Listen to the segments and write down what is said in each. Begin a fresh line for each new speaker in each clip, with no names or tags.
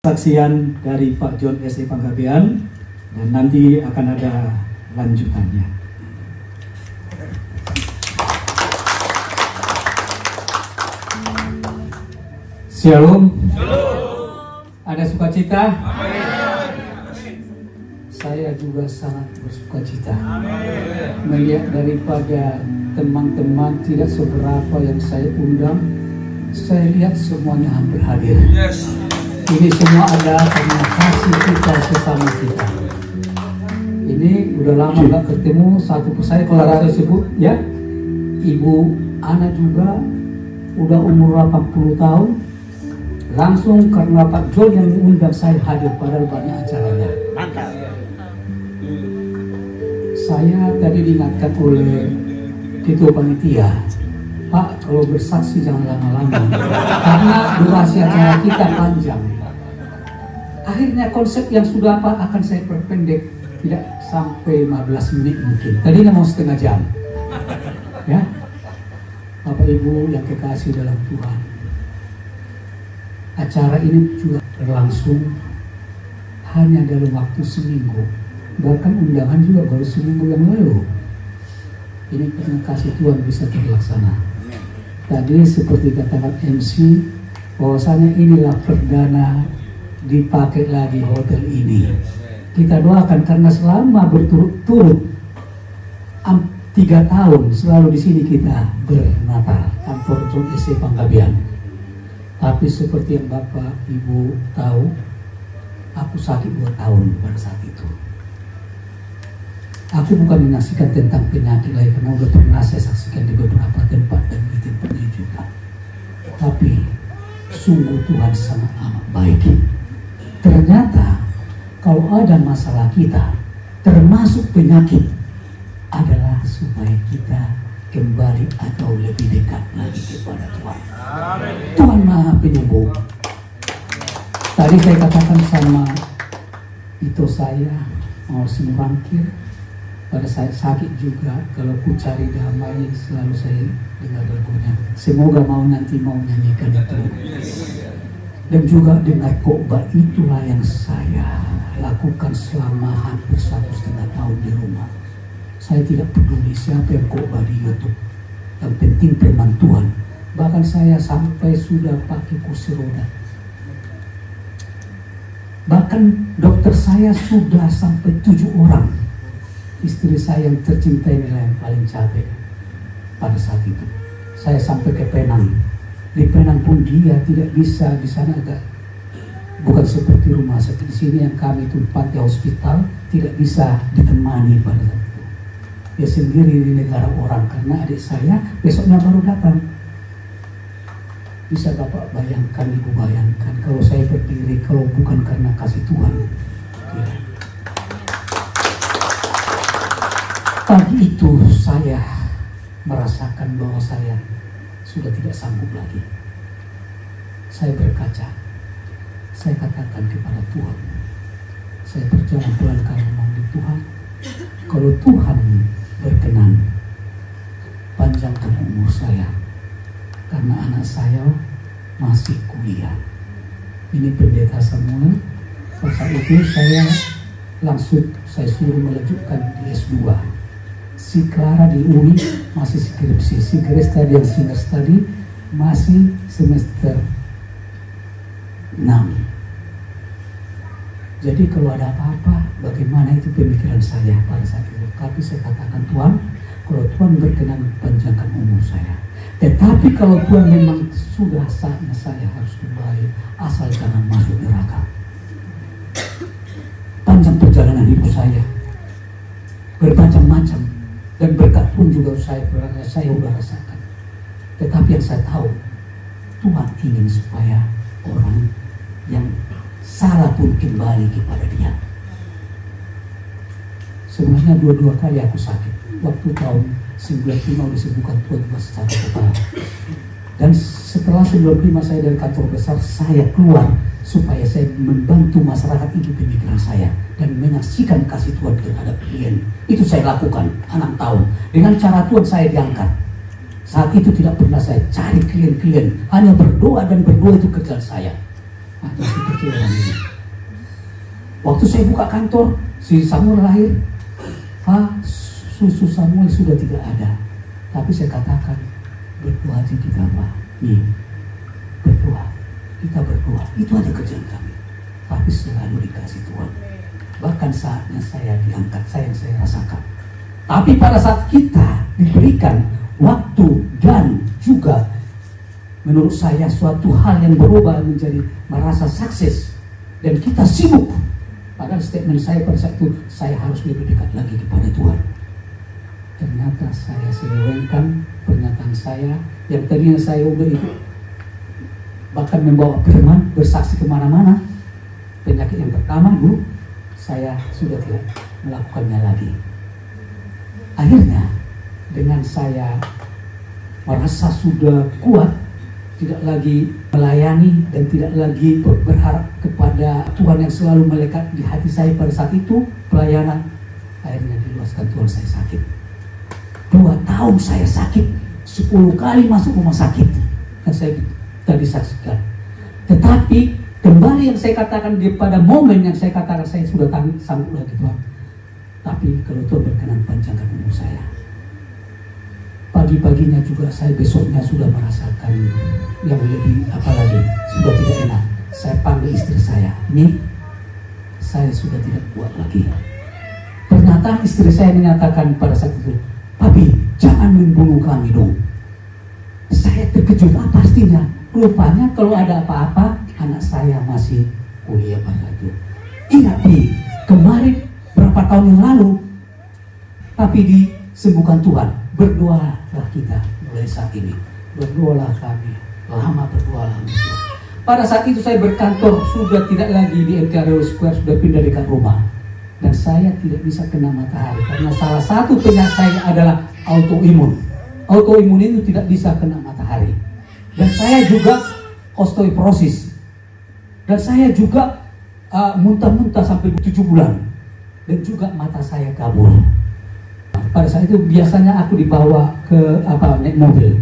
Saksian dari Pak John S.E. Panggabean, dan nanti akan ada lanjutannya. Shalom. Ada sukacita? Saya juga sangat bersukacita melihat daripada teman-teman tidak seberapa yang saya undang, saya lihat semuanya hampir hadir. Ini semua ada karena kasih kita sesama kita. Ini udah lama nggak ketemu, satu persatu kalau saya sebut ya, Ibu Ana juga udah umur 80 tahun. Langsung karena Pak John yang mengundang saya hadir, padahal banyak acaranya. Mantap. Saya tadi diingatkan oleh ketua panitia, Pak, kalau bersaksi jangan lama-lama karena durasi acara kita panjang. Akhirnya konsep yang sudah apa akan saya perpendek, tidak sampai 15 menit mungkin. Tadinya mau setengah jam. Ya, Bapak Ibu yang kekasih dalam Tuhan, acara ini juga berlangsung hanya dalam waktu seminggu. Bahkan undangan juga baru seminggu yang lalu. Ini karena kasih Tuhan bisa terlaksana. Tadi seperti katakan MC, bahwasanya inilah perdana dipakai lagi hotel ini. Kita doakan karena selama berturut-turut 3 tahun selalu di sini kita bernatal, kantor John S.E. Panggabean. Tapi seperti yang Bapak Ibu tahu, aku sakit 2 tahun pada saat itu. Aku bukan menyaksikan tentang penyakit lain karena udah pernah saya saksikan di beberapa tempat dan di tempat ini juga. Tapi sungguh Tuhan sangat amat baik. Ternyata kalau ada masalah kita, termasuk penyakit, adalah supaya kita kembali atau lebih dekat lagi kepada Tuhan. Tuhan Maha Penyembuh. Tadi saya katakan sama itu saya mau semurangkir. Pada saat sakit juga, kalau ku cari damai, selalu saya dengar lagunya. Semoga mau nanti mau nyanyikan itu. Dan juga dengar khotbah, itulah yang saya lakukan selama hampir 1,5 tahun di rumah. Saya tidak peduli siapa yang khotbah di YouTube. Yang penting firman Tuhan. Bahkan saya sampai sudah pakai kursi roda. Bahkan dokter saya sudah sampai 7 orang. Istri saya yang tercinta inilah yang paling capek pada saat itu. Saya sampai ke Penang. Di Penang pun dia tidak bisa, di sana agak bukan seperti rumah sakit di sini yang kami itu panti hospital, tidak bisa ditemani pada saat itu. Dia sendiri di negara orang karena adik saya besoknya baru datang. Bisa Bapak bayangkan, Ibu bayangkan kalau saya berdiri kalau bukan karena kasih Tuhan. Tidak. Pagi itu saya merasakan bahwa saya sudah tidak sanggup lagi. Saya berkaca, saya katakan kepada Tuhan, saya berjalan pelan karena di Tuhan. Kalau Tuhan berkenan, panjangkan umur saya, karena anak saya masih kuliah. Ini pendeta Samuel. Pada saat itu saya langsung saya suruh melanjutkan di S2. Si Clara di UI masih skripsi, si Grace tadi yang senior study masih semester 6. Jadi kalau ada apa-apa, bagaimana itu pemikiran saya pada saat itu. Tapi saya katakan Tuhan, kalau Tuhan berkenan panjangkan umur saya. Tetapi kalau Tuhan memang sudah saatnya saya harus kembali, asal jangan masuk neraka. Panjang perjalanan hidup saya, bermacam-macam. Dan berkat pun juga saya sudah rasakan. Tetapi yang saya tahu, Tuhan ingin supaya orang yang salah pun kembali kepada Dia. Sebenarnya 2 kali aku sakit. Waktu tahun 95 disembuhkan Tuhan juga secara total. Dan setelah 95 saya dari kantor besar, saya keluar supaya saya membantu masyarakat ini pemikiran saya dan menyaksikan kasih Tuhan terhadap klien. Itu saya lakukan 6 tahun. Dengan cara Tuhan saya diangkat. Saat itu tidak pernah saya cari klien-klien, hanya berdoa dan berdoa itu kerjaan saya. atau si kecil orang ini. Waktu saya buka kantor, si Samuel lahir. Susu Samuel sudah tidak ada. Tapi saya katakan, berdoa aja kita Pak. Nih, berdoa. Kita berdoa. Itu ada kerjaan kami. Tapi selalu dikasih Tuhan. Bahkan saatnya saya diangkat, saya yang saya rasakan. Tapi pada saat kita diberikan waktu dan juga menurut saya suatu hal yang berubah menjadi merasa sukses dan kita sibuk. Padahal statement saya pada saat itu, saya harus lebih dekat lagi kepada Tuhan. Ternyata saya selewengkan pernyataan saya yang tadinya saya udah itu bahkan membawa firman bersaksi kemana-mana. Penyakit yang pertama dulu saya sudah tidak melakukannya lagi. Akhirnya dengan saya merasa sudah kuat, tidak lagi melayani dan tidak lagi berharap kepada Tuhan yang selalu melekat di hati saya pada saat itu pelayanan. Akhirnya diluaskan Tuhan, saya sakit. 2 tahun saya sakit, 10 kali masuk rumah sakit yang saya tadi saksikan. Tetapi kembali yang saya katakan pada momen yang saya katakan saya sudah sanggup lagi Tuhan. Tapi kalau Tuhan berkenan panjangkan umur saya. Pagi-paginya juga saya besoknya sudah merasakan yang lebih apalagi sudah tidak enak. Saya panggil istri saya, nih saya sudah tidak kuat lagi. Ternyata istri saya menyatakan pada saat itu, Papi, jangan membunuh kami dong. Saya terkejut, pastinya. Rupanya kalau ada apa-apa, anak saya masih kuliah pada saat itu. Ingat Pi, kemarin berapa tahun yang lalu, tapi disembuhkan Tuhan. Berdoalah kita mulai saat ini. Berdoalah kami, lama berdoalah. Pada saat itu saya berkantor, sudah tidak lagi di MTRW Square, sudah pindah dekat rumah. Dan saya tidak bisa kena matahari karena salah satu penyakit saya adalah autoimun. Autoimun itu tidak bisa kena matahari. Dan saya juga osteoporosis. Dan saya juga muntah-muntah sampai 7 bulan. Dan juga mata saya kabur. Pada saat itu biasanya aku dibawa ke naik mobil.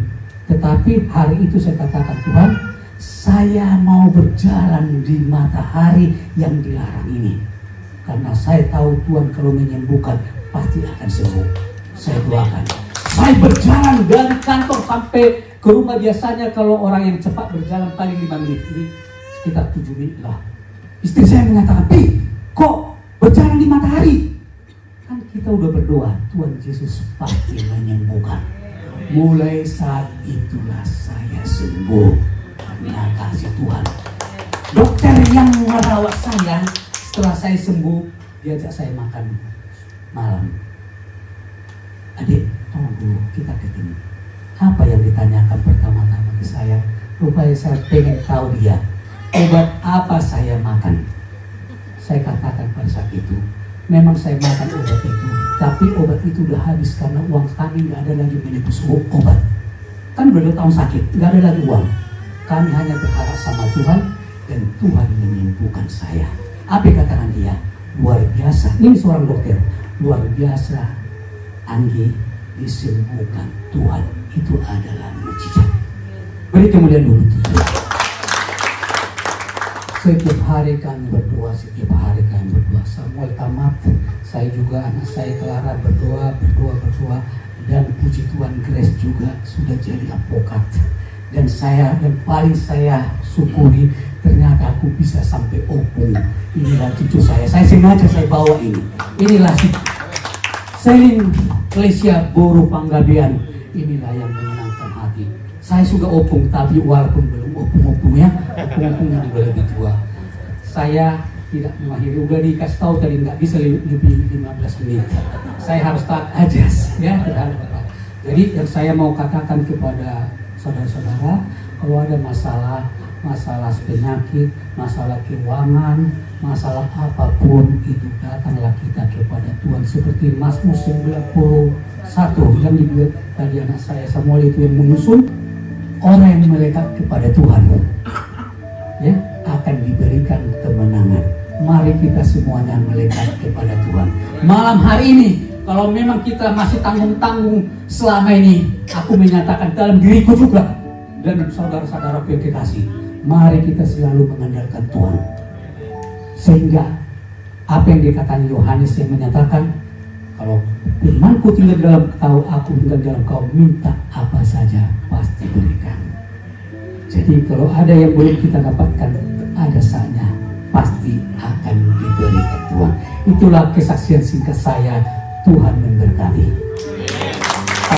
Tetapi hari itu saya katakan, Tuhan, saya mau berjalan di matahari yang dilarang ini. Karena saya tahu Tuhan kalau menyembuhkan pasti akan sembuh. Saya doakan. Saya berjalan dari kantor sampai ke rumah, biasanya kalau orang yang cepat berjalan paling 5 menit. Ini sekitar 7 menit lah. Istri saya mengatakan, Pi, kok berjalan di matahari? Kan kita udah berdoa, Tuhan Yesus pasti menyembuhkan. Mulai saat itulah saya sembuh karena kasih Tuhan. Dokter yang merawat saya, setelah saya sembuh, dia ajak saya makan malam. Adik, tunggu dulu, kita ketemu. Apa yang ditanyakan pertama-tama ke saya? Rupanya saya pengen tahu dia, obat apa saya makan. Saya katakan pada saat itu, memang saya makan obat itu, tapi obat itu udah habis karena uang kami nggak ada lagi menebus obat. Kan udah 2 tahun sakit, nggak ada lagi uang. Kami hanya berharap sama Tuhan, dan Tuhan menyembuhkan saya. Apa yang katakan dia? Luar biasa. Ini seorang dokter. Luar biasa. Anggi disembuhkan Tuhan. Itu adalah mujizat. Beri kemuliaan dulu Tuhan. Setiap hari kami berdoa. Setiap hari kami berdoa. Samuel tamat. Saya juga, anak saya Clara berdoa. Dan puji Tuhan, Grace juga sudah jadi advokat. Dan yang paling saya syukuri, ternyata aku bisa sampai opung. Inilah cucu saya sengaja saya bawa ini. Inilah si Selin Klesia Boro Panggabean. Inilah yang menyenangkan hati. Saya sudah opung, tapi walaupun belum opung-opung ya, opung-opung yang udah lebih tua. Saya tidak mengakhiri, udah dikasih tahu tadi nggak bisa lebih 15 menit. Saya harus tak ajas ya. Jadi yang saya mau katakan kepada saudara-saudara, kalau ada masalah penyakit, masalah keuangan, masalah apapun itu, datanglah kita kepada Tuhan. Seperti Mazmur 91 yang dibuat tadi anak saya Samuel itu yang menyusun, orang yang melekat kepada Tuhan ya akan diberikan kemenangan. Mari kita semuanya melekat kepada Tuhan. Malam hari ini, kalau memang kita masih tanggung-tanggung selama ini, aku menyatakan dalam diriku juga dan saudara-saudaraku yang kekasih, Mari kita selalu mengandalkan Tuhan. Sehingga apa yang dikatakan Yohanes yang menyatakan, kalau firman-Ku tinggal dalam kau, aku tinggal dalam kau, minta apa saja pasti berikan. Jadi kalau ada yang boleh kita dapatkan, ada saatnya pasti akan diberikan Tuhan. Itulah kesaksian singkat saya. Tuhan memberkati.